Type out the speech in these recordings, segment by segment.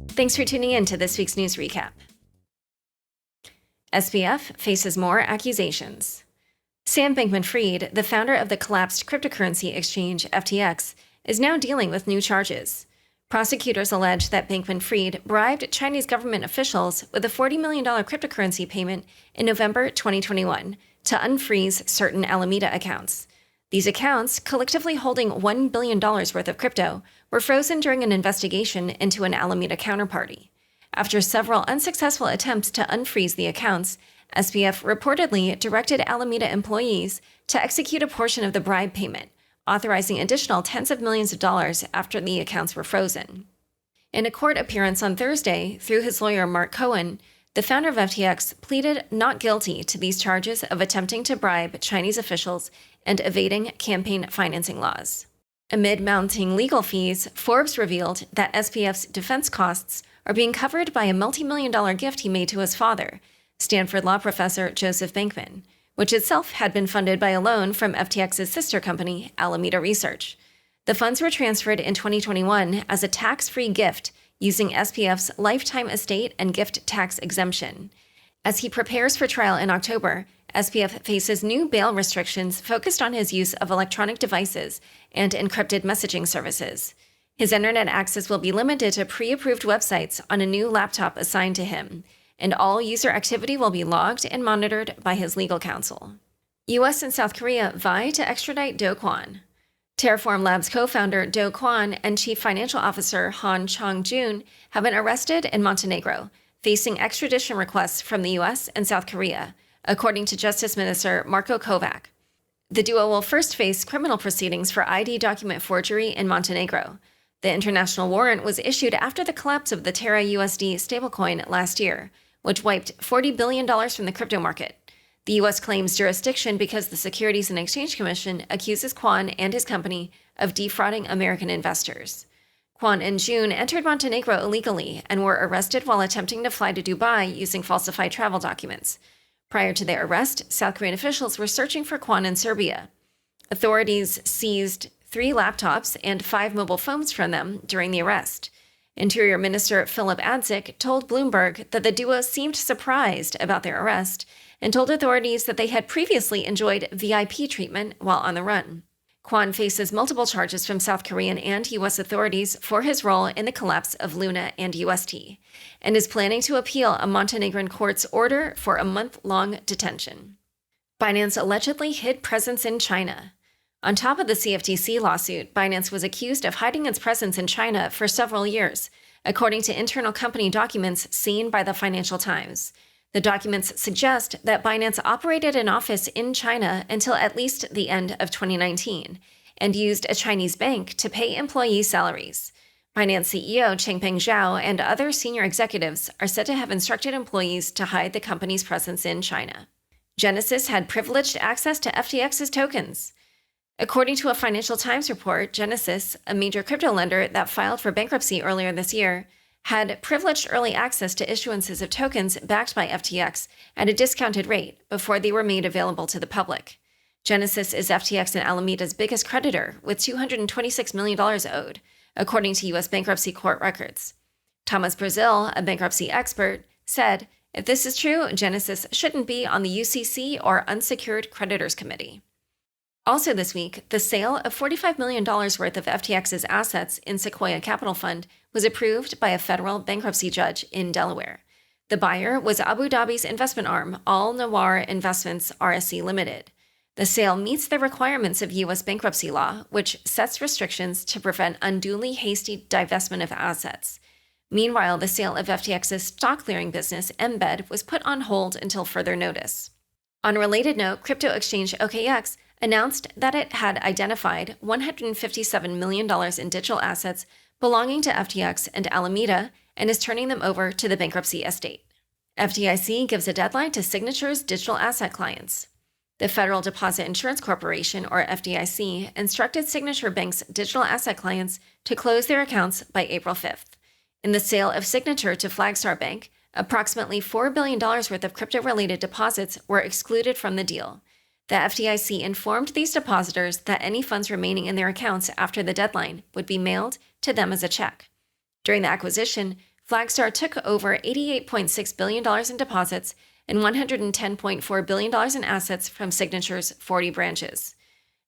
Thanks for tuning in to this week's news recap. SBF faces more accusations. Sam Bankman-Fried, the founder of the collapsed cryptocurrency exchange FTX, is now dealing with new charges. Prosecutors allege that Bankman-Fried bribed Chinese government officials with a $40 million cryptocurrency payment in November 2021 to unfreeze certain Alameda accounts. These accounts, collectively holding $1 billion worth of crypto, were frozen during an investigation into an Alameda counterparty. After several unsuccessful attempts to unfreeze the accounts, SBF reportedly directed Alameda employees to execute a portion of the bribe payment, authorizing additional tens of millions of dollars after the accounts were frozen. In a court appearance on Thursday, through his lawyer Mark Kwon, the founder of FTX pleaded not guilty to these charges of attempting to bribe Chinese officials and evading campaign financing laws. Amid mounting legal fees, Forbes revealed that SBF's defense costs are being covered by a multi-million-dollar gift he made to his father, Stanford law professor Joseph Bankman, which itself had been funded by a loan from FTX's sister company, Alameda Research. The funds were transferred in 2021 as a tax-free gift using SBF's lifetime estate and gift tax exemption. As he prepares for trial in October, SBF faces new bail restrictions focused on his use of electronic devices and encrypted messaging services. His internet access will be limited to pre-approved websites on a new laptop assigned to him, and all user activity will be logged and monitored by his legal counsel. U.S. and South Korea vie to extradite Do Kwon. Terraform Labs co-founder Do Kwon and Chief Financial Officer Han Chong-jun have been arrested in Montenegro, facing extradition requests from the U.S. and South Korea, according to Justice Minister Marko Kovac. The duo will first face criminal proceedings for ID document forgery in Montenegro. The international warrant was issued after the collapse of the Terra USD stablecoin last year, which wiped $40 billion from the crypto market. The U.S. claims jurisdiction because the Securities and Exchange Commission accuses Kwon and his company of defrauding American investors. Kwon and June entered Montenegro illegally and were arrested while attempting to fly to Dubai using falsified travel documents. Prior to their arrest, South Korean officials were searching for Kwon in Serbia. Authorities seized 3 laptops and 5 mobile phones from them during the arrest. Interior Minister Philip Adzik told Bloomberg that the duo seemed surprised about their arrest and told authorities that they had previously enjoyed VIP treatment while on the run. Kwon faces multiple charges from South Korean and U.S. authorities for his role in the collapse of Luna and UST, and is planning to appeal a Montenegrin court's order for a month-long detention. Binance allegedly hid presence in China. On top of the CFTC lawsuit, Binance was accused of hiding its presence in China for several years, according to internal company documents seen by the Financial Times. The documents suggest that Binance operated an office in China until at least the end of 2019 and used a Chinese bank to pay employee salaries. Binance CEO Changpeng Zhao and other senior executives are said to have instructed employees to hide the company's presence in China. Genesis had privileged access to FTX's tokens. According to a Financial Times report, Genesis, a major crypto lender that filed for bankruptcy earlier this year, had privileged early access to issuances of tokens backed by FTX at a discounted rate before they were made available to the public. Genesis is FTX and Alameda's biggest creditor, with $226 million owed, according to U.S. bankruptcy court records. Thomas Brazil, a bankruptcy expert, said, "If this is true, Genesis shouldn't be on the UCC or Unsecured Creditors Committee." Also this week, the sale of $45 million worth of FTX's assets in Sequoia Capital Fund was approved by a federal bankruptcy judge in Delaware. The buyer was Abu Dhabi's investment arm, Al Nawar Investments RSC Limited. The sale meets the requirements of U.S. bankruptcy law, which sets restrictions to prevent unduly hasty divestment of assets. Meanwhile, the sale of FTX's stock clearing business, Embed, was put on hold until further notice. On a related note, crypto exchange OKX announced that it had identified $157 million in digital assets belonging to FTX and Alameda and is turning them over to the bankruptcy estate. FDIC gives a deadline to Signature's digital asset clients. The Federal Deposit Insurance Corporation, or FDIC, instructed Signature Bank's digital asset clients to close their accounts by April 5th. In the sale of Signature to Flagstar Bank, approximately $4 billion worth of crypto-related deposits were excluded from the deal. The FDIC informed these depositors that any funds remaining in their accounts after the deadline would be mailed to them as a check. During the acquisition, Flagstar took over $88.6 billion in deposits and $110.4 billion in assets from Signature's 40 branches.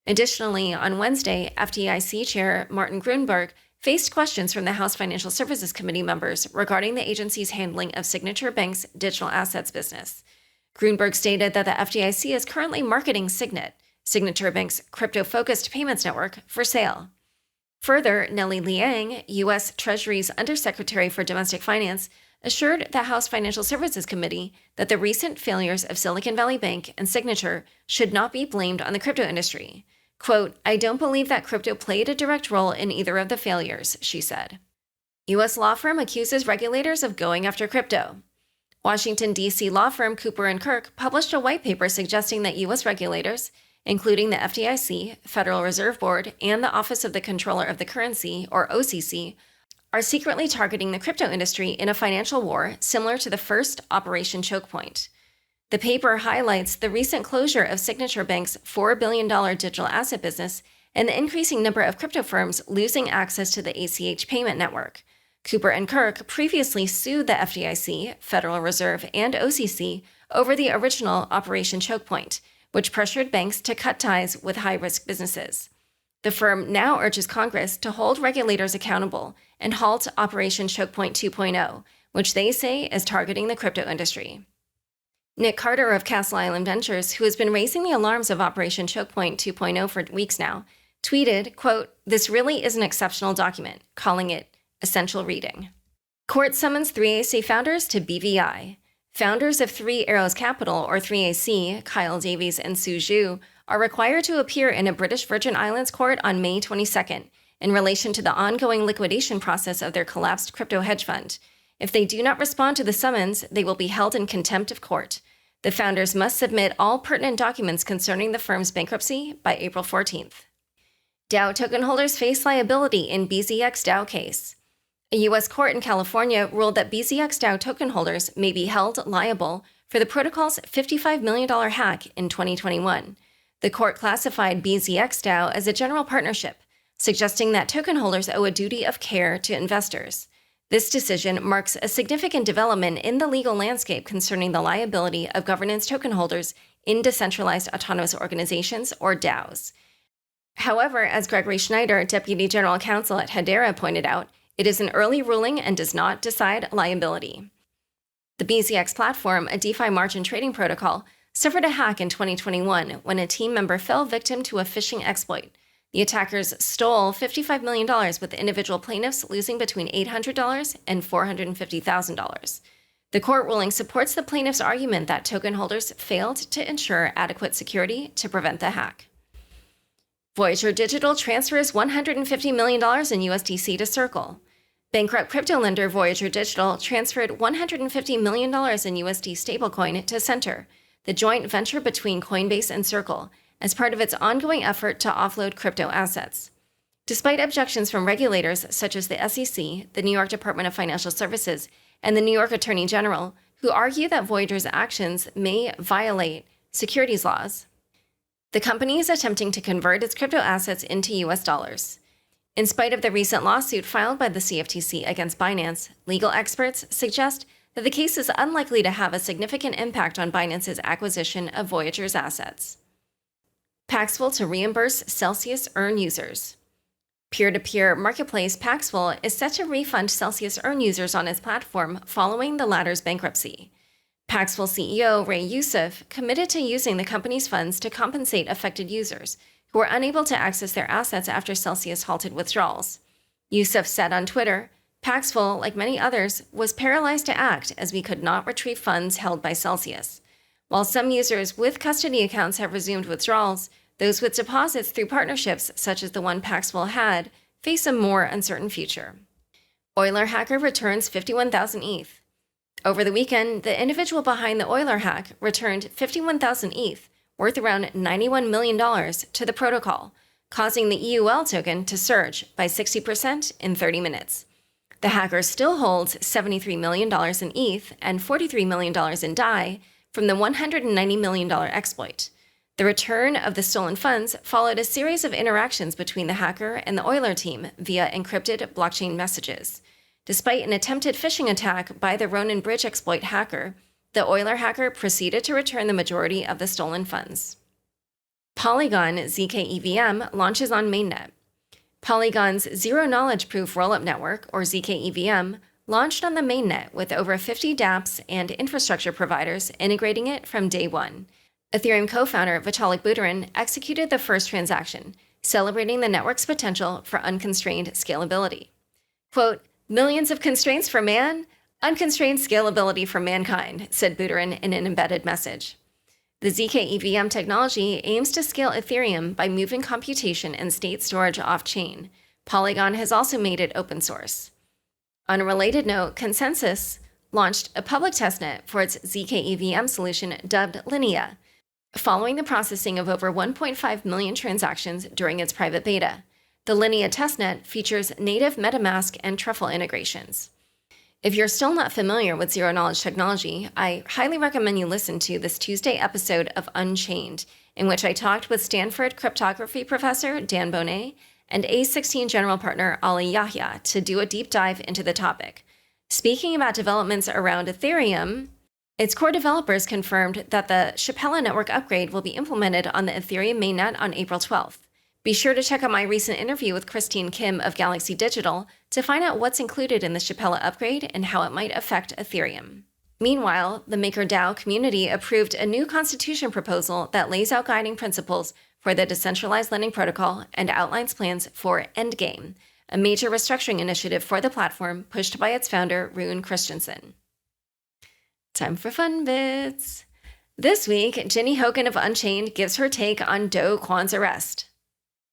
Additionally, on Wednesday, FDIC Chair Martin Gruenberg faced questions from the House Financial Services Committee members regarding the agency's handling of Signature Bank's digital assets business. Gruenberg stated that the FDIC is currently marketing Signet, Signature Bank's crypto-focused payments network, for sale. Further, Nellie Liang, U.S. Treasury's Undersecretary for Domestic Finance, assured the House Financial Services Committee that the recent failures of Silicon Valley Bank and Signature should not be blamed on the crypto industry. Quote, "I don't believe that crypto played a direct role in either of the failures," she said. U.S. law firm accuses regulators of going after crypto. Washington, D.C. law firm Cooper & Kirk published a white paper suggesting that U.S. regulators, including the FDIC, Federal Reserve Board, and the Office of the Comptroller of the Currency, or OCC, are secretly targeting the crypto industry in a financial war similar to the first Operation Choke Point. The paper highlights the recent closure of Signature Bank's $4 billion digital asset business and the increasing number of crypto firms losing access to the ACH payment network. Cooper & Kirk previously sued the FDIC, Federal Reserve, and OCC over the original Operation Choke Point, which pressured banks to cut ties with high-risk businesses. The firm now urges Congress to hold regulators accountable and halt Operation Choke Point 2.0, which they say is targeting the crypto industry. Nick Carter of Castle Island Ventures, who has been raising the alarms of Operation Choke Point 2.0 for weeks now, tweeted, quote, "This really is an exceptional document," calling it essential reading. Court summons 3AC founders to BVI. Founders of Three Arrows Capital, or 3AC, Kyle Davies and Sue Zhu, are required to appear in a British Virgin Islands court on May 22nd in relation to the ongoing liquidation process of their collapsed crypto hedge fund. If they do not respond to the summons, they will be held in contempt of court. The founders must submit all pertinent documents concerning the firm's bankruptcy by April 14th. DAO token holders face liability in BZX DAO case. A U.S. court in California ruled that BZX DAO token holders may be held liable for the protocol's $55 million hack in 2021. The court classified BZX DAO as a general partnership, suggesting that token holders owe a duty of care to investors. This decision marks a significant development in the legal landscape concerning the liability of governance token holders in decentralized autonomous organizations, or DAOs. However, as Gregory Schneider, Deputy General Counsel at Hedera, pointed out, it is an early ruling and does not decide liability. The BZX platform, a DeFi margin trading protocol, suffered a hack in 2021 when a team member fell victim to a phishing exploit. The attackers stole $55 million, with individual plaintiffs losing between $800 and $450,000. The court ruling supports the plaintiffs' argument that token holders failed to ensure adequate security to prevent the hack. Voyager Digital transfers $150 million in USDC to Circle. Bankrupt crypto lender Voyager Digital transferred $150 million in USD stablecoin to Center, the joint venture between Coinbase and Circle, as part of its ongoing effort to offload crypto assets. Despite objections from regulators such as the SEC, the New York Department of Financial Services, and the New York Attorney General, who argue that Voyager's actions may violate securities laws, the company is attempting to convert its crypto assets into US dollars. In spite of the recent lawsuit filed by the CFTC against Binance, legal experts suggest that the case is unlikely to have a significant impact on Binance's acquisition of Voyager's assets. Paxful to reimburse Celsius Earn users. Peer-to-peer marketplace Paxful is set to refund Celsius Earn users on its platform following the latter's bankruptcy. Paxful CEO Ray Youssef committed to using the company's funds to compensate affected users who were unable to access their assets after Celsius halted withdrawals. Youssef said on Twitter, "Paxful, like many others, was paralyzed to act as we could not retrieve funds held by Celsius. While some users with custody accounts have resumed withdrawals, those with deposits through partnerships such as the one Paxful had face a more uncertain future." Euler hacker returns 51,000 ETH. Over the weekend, the individual behind the Euler hack returned 51,000 ETH, worth around $91 million, to the protocol, causing the EUL token to surge by 60% in 30 minutes. The hacker still holds $73 million in ETH and $43 million in DAI from the $190 million exploit. The return of the stolen funds followed a series of interactions between the hacker and the Euler team via encrypted blockchain messages. Despite an attempted phishing attack by the Ronin Bridge exploit hacker, the Euler hacker proceeded to return the majority of the stolen funds. Polygon ZK-EVM launches on mainnet. Polygon's zero-knowledge proof rollup network, or ZK-EVM, launched on the mainnet with over 50 dApps and infrastructure providers integrating it from day one. Ethereum co-founder Vitalik Buterin executed the first transaction, celebrating the network's potential for unconstrained scalability. Quote, "Millions of constraints for man, unconstrained scalability for mankind," said Buterin in an embedded message. The ZK-EVM technology aims to scale Ethereum by moving computation and state storage off-chain. Polygon has also made it open source. On a related note, Consensus launched a public testnet for its ZK-EVM solution dubbed Linea, following the processing of over 1.5 million transactions during its private beta. The Linea testnet features native MetaMask and Truffle integrations. If you're still not familiar with zero-knowledge technology, I highly recommend you listen to this Tuesday episode of Unchained, in which I talked with Stanford cryptography professor Dan Bonet and A16 general partner Ali Yahya to do a deep dive into the topic. Speaking about developments around Ethereum, its core developers confirmed that the Shapella network upgrade will be implemented on the Ethereum mainnet on April 12th. Be sure to check out my recent interview with Christine Kim of Galaxy Digital to find out what's included in the Shapella upgrade and how it might affect Ethereum. Meanwhile, the MakerDAO community approved a new constitution proposal that lays out guiding principles for the decentralized lending protocol and outlines plans for Endgame, a major restructuring initiative for the platform pushed by its founder, Rune Christensen. Time for fun bits. This week, Ginny Hogan of Unchained gives her take on Kwon's arrest.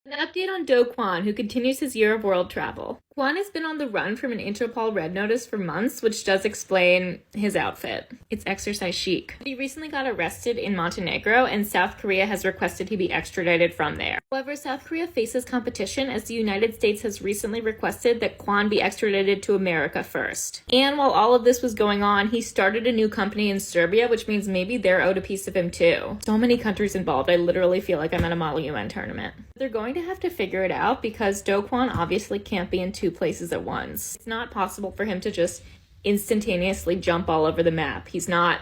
An update on Kwon, who continues his year of world travel. Kwon has been on the run from an Interpol red notice for months, which does explain his outfit. It's exercise chic. He recently got arrested in Montenegro, and South Korea has requested he be extradited from there. However, South Korea faces competition as the United States has recently requested that Kwon be extradited to America first. And while all of this was going on, he started a new company in Serbia, which means maybe they're owed a piece of him too. So many countries involved. I literally feel like I'm at a Model UN tournament. They're going to have to figure it out because Kwon obviously can't be in two places at once. It's not possible for him to just instantaneously jump all over the map. He's not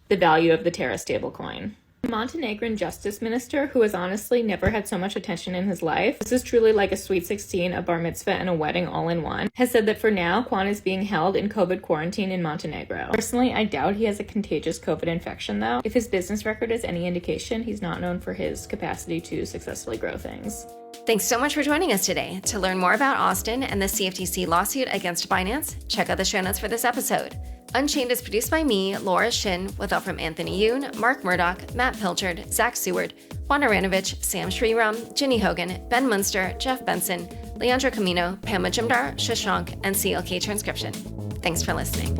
the value of the Terra stablecoin. The Montenegrin justice minister, who has honestly never had so much attention in his life, this is truly like a sweet 16, a bar mitzvah, and a wedding all in one, has said that for now, Kwon is being held in COVID quarantine in Montenegro. Personally, I doubt he has a contagious COVID infection though. If his business record is any indication, he's not known for his capacity to successfully grow things. Thanks so much for joining us today. To learn more about Austin and the CFTC lawsuit against Binance, check out the show notes for this episode. Unchained is produced by me, Laura Shin, with help from Anthony Yoon, Mark Murdoch, Matt Pilchard, Zach Seward, Juan Aranovich, Sam Shriram, Ginny Hogan, Ben Munster, Jeff Benson, Leandro Camino, Pam Majumdar, Shashank, and CLK Transcription. Thanks for listening.